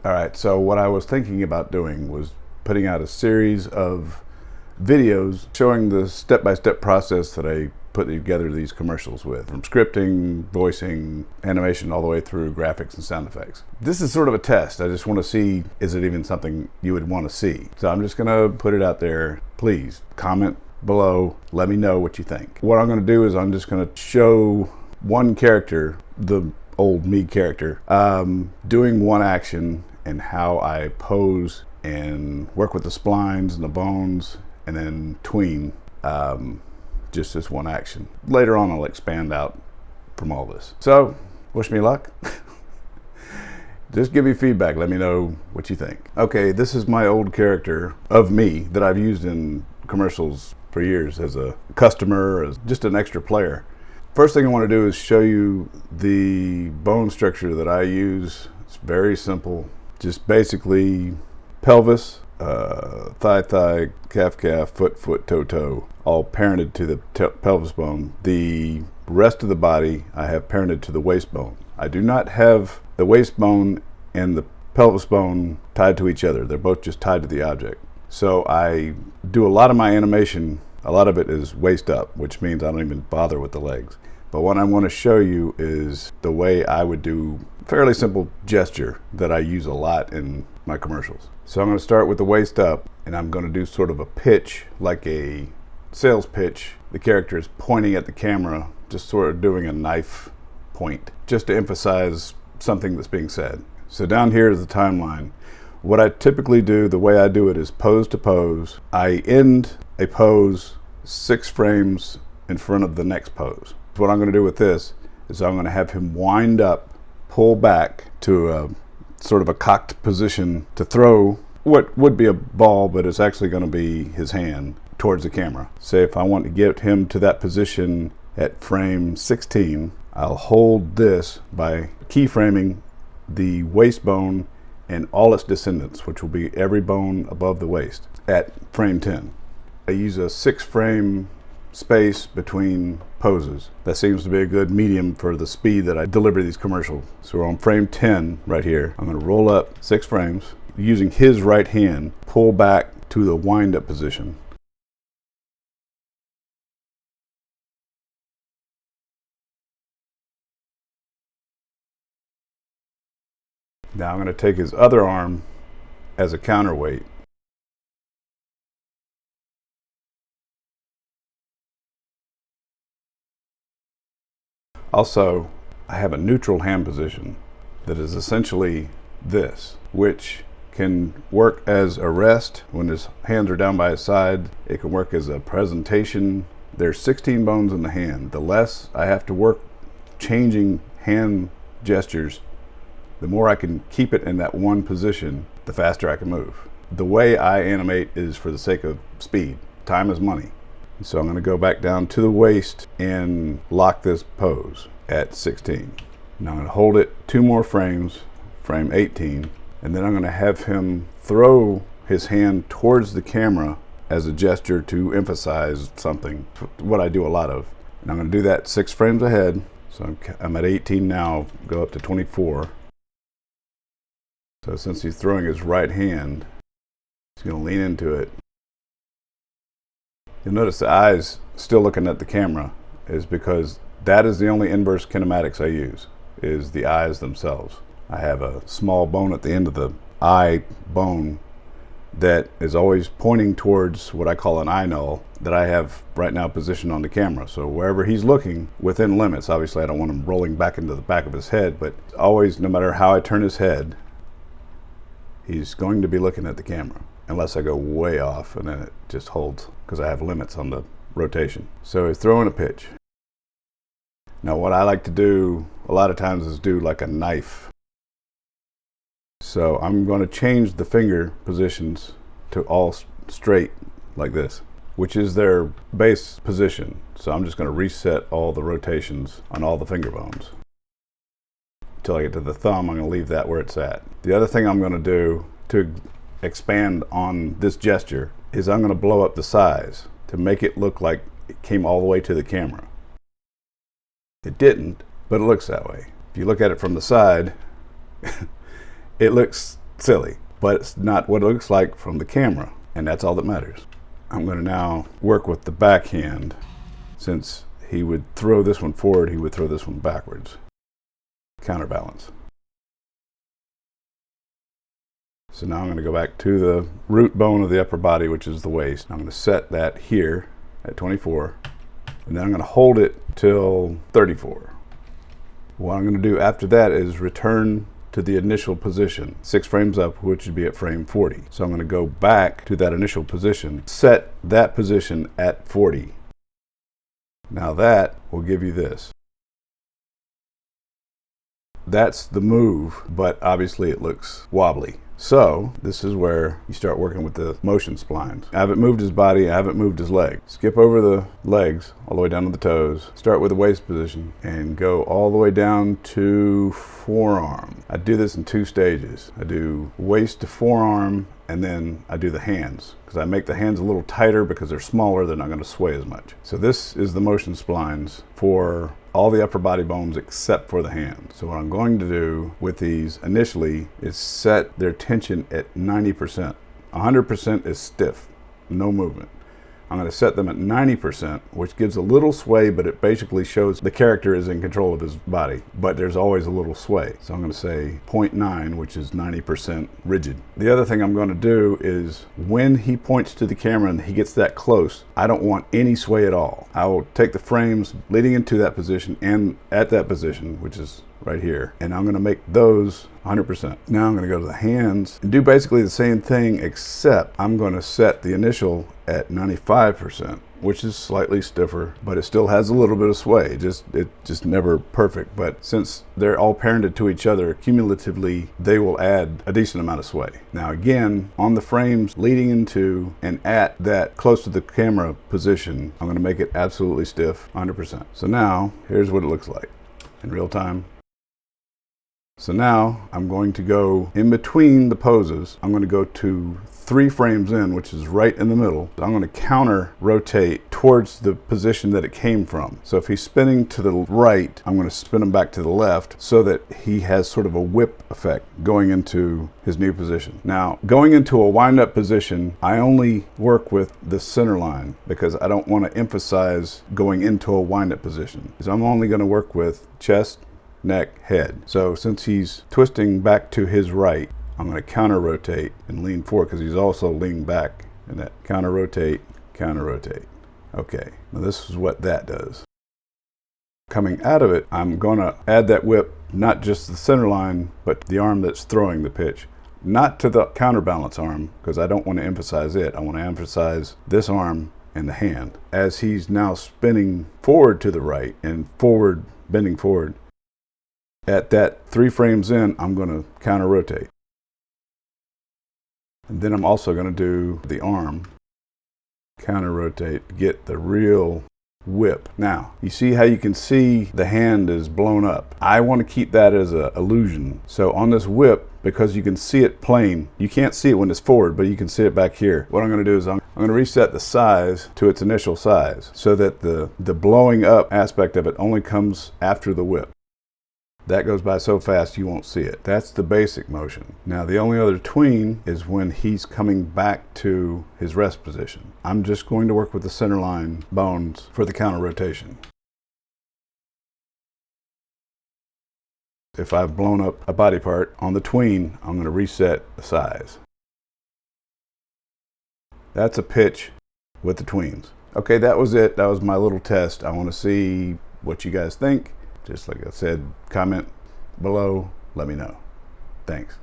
All right, so what I was thinking about doing was putting out a series of videos showing the step-by-step process that I put together these commercials with, from scripting, voicing, animation, all the way through graphics and sound effects. This is sort of a test. I just want to see, is it even something you would want to see? So I'm just gonna put it out there. Please comment below, let me know what you think. What I'm gonna do is I'm just gonna show one character, the old me character, doing one action and how I pose and work with the splines and the bones and then tween just this one action. Later on I'll expand out from all this. So wish me luck. Just give me feedback, let me know what you think. Okay, this is my old character of me that I've used in commercials for years as a customer, as just an extra player. First thing I want to do is show you the bone structure that I use. It's very simple. Just basically pelvis, thigh, calf, foot, toe, all parented to the pelvis bone. The rest of the body I have parented to the waist bone. I do not have the waist bone and the pelvis bone tied to each other. They're both just tied to the object. So I do a lot of my animation, a lot of it is waist up, which means I don't even bother with the legs. But what I want to show you is the way I would do a fairly simple gesture that I use a lot in my commercials. So I'm going to start with the waist up, and I'm going to do sort of a pitch, like a sales pitch. The character is pointing at the camera, just sort of doing a knife point, just to emphasize something that's being said. So down here is the timeline. What I typically do, the way I do it, is pose to pose. I end a pose 6 frames in front of the next pose. What I'm going to do with this is I'm going to have him wind up, pull back to a sort of a cocked position to throw what would be a ball, but it's actually going to be his hand towards the camera. Say if I want to get him to that position at frame 16, I'll hold this by keyframing the waist bone and all its descendants, which will be every bone above the waist, at frame 10. I use a 6-frame space between poses. That seems to be a good medium for the speed that I deliver these commercials. So we're on frame 10 right here. I'm going to roll up 6 frames using his right hand, pull back to the wind up position. Now I'm going to take his other arm as a counterweight. Also, I have a neutral hand position that is essentially this, which can work as a rest when his hands are down by his side. It can work as a presentation. There's 16 bones in the hand. The less I have to work changing hand gestures, the more I can keep it in that one position, the faster I can move. The way I animate is for the sake of speed. Time is money. So I'm going to go back down to the waist and lock this pose at 16. Now I'm going to hold it 2 more frames, frame 18, and then I'm going to have him throw his hand towards the camera as a gesture to emphasize something, what I do a lot of. And I'm going to do that 6 frames ahead. So I'm at 18 now, go up to 24. So since he's throwing his right hand, he's going to lean into it. You'll notice the eyes still looking at the camera is because that is the only inverse kinematics I use, is the eyes themselves. I have a small bone at the end of the eye bone that is always pointing towards what I call an eye null that I have right now positioned on the camera. So wherever he's looking, within limits, obviously I don't want him rolling back into the back of his head, but always, no matter how I turn his head, he's going to be looking at the camera. Unless I go way off and then it just holds because I have limits on the rotation. So he's throwing a pitch. Now what I like to do a lot of times is do like a knife. So I'm going to change the finger positions to all straight like this, which is their base position. So I'm just going to reset all the rotations on all the finger bones. Until I get to the thumb, I'm going to leave that where it's at. The other thing I'm going to do to expand on this gesture is I'm going to blow up the size to make it look like it came all the way to the camera. It didn't, but it looks that way. If you look at it from the side, it looks silly, but it's not what it looks like from the camera, and that's all that matters. I'm going to now work with the backhand. Since he would throw this one forward, he would throw this one backwards. Counterbalance. So now I'm going to go back to the root bone of the upper body, which is the waist. I'm going to set that here at 24, and then I'm going to hold it till 34. What I'm going to do after that is return to the initial position, 6 frames up, which would be at frame 40. So I'm going to go back to that initial position, set that position at 40. Now that will give you this. That's the move, but obviously it looks wobbly. So this is where you start working with the motion splines. I haven't moved his body, I haven't moved his leg. Skip over the legs all the way down to the toes, start with the waist position, and go all the way down to forearm. I do this in 2 stages. I do waist to forearm, and then I do the hands, because I make the hands a little tighter because they're smaller, they're not going to sway as much. So this is the motion splines for all the upper body bones except for the hands. So what I'm going to do with these initially is set their tension at 90%. 100% is stiff, no movement. I'm going to set them at 90%, which gives a little sway, but it basically shows the character is in control of his body, but there's always a little sway. So I'm going to say 0.9, which is 90% rigid. The other thing I'm going to do is when he points to the camera and he gets that close, I don't want any sway at all. I will take the frames leading into that position and at that position, which is right here, and I'm going to make those 100%. Now I'm going to go to the hands and do basically the same thing, except I'm going to set the initial at 95%, which is slightly stiffer, but it still has a little bit of sway. It's just never perfect, but since they're all parented to each other, cumulatively they will add a decent amount of sway. Now again, on the frames leading into and at that close to the camera position, I'm going to make it absolutely stiff, 100%. So now here's what it looks like in real time. So now I'm going to go in between the poses. I'm going to go to 3 frames in, which is right in the middle. I'm going to counter rotate towards the position that it came from. So if he's spinning to the right, I'm going to spin him back to the left so that he has sort of a whip effect going into his new position. Now, going into a wind-up position, I only work with the center line because I don't want to emphasize going into a wind-up position. So I'm only going to work with chest, neck, head. So since he's twisting back to his right, I'm going to counter rotate and lean forward because he's also leaning back, and that counter rotate, counter rotate. Okay, now this is what that does. Coming out of it, I'm going to add that whip, not just the center line, but the arm that's throwing the pitch. Not to the counterbalance arm, because I don't want to emphasize it. I want to emphasize this arm and the hand. As he's now spinning forward to the right and forward, bending forward, at that 3 frames in, I'm going to counter rotate. And then I'm also going to do the arm, counter rotate, get the real whip. Now, you see how you can see the hand is blown up. I want to keep that as an illusion. So on this whip, because you can see it plain, you can't see it when it's forward, but you can see it back here. What I'm going to do is I'm going to reset the size to its initial size so that the blowing up aspect of it only comes after the whip. That goes by so fast you won't see it. That's the basic motion. Now the only other tween is when he's coming back to his rest position. I'm just going to work with the center line bones for the counter rotation. If I've blown up a body part on the tween, I'm going to reset the size. That's a pitch with the tweens. Okay, that was it. That was my little test. I want to see what you guys think. Just like I said, comment below, let me know. Thanks.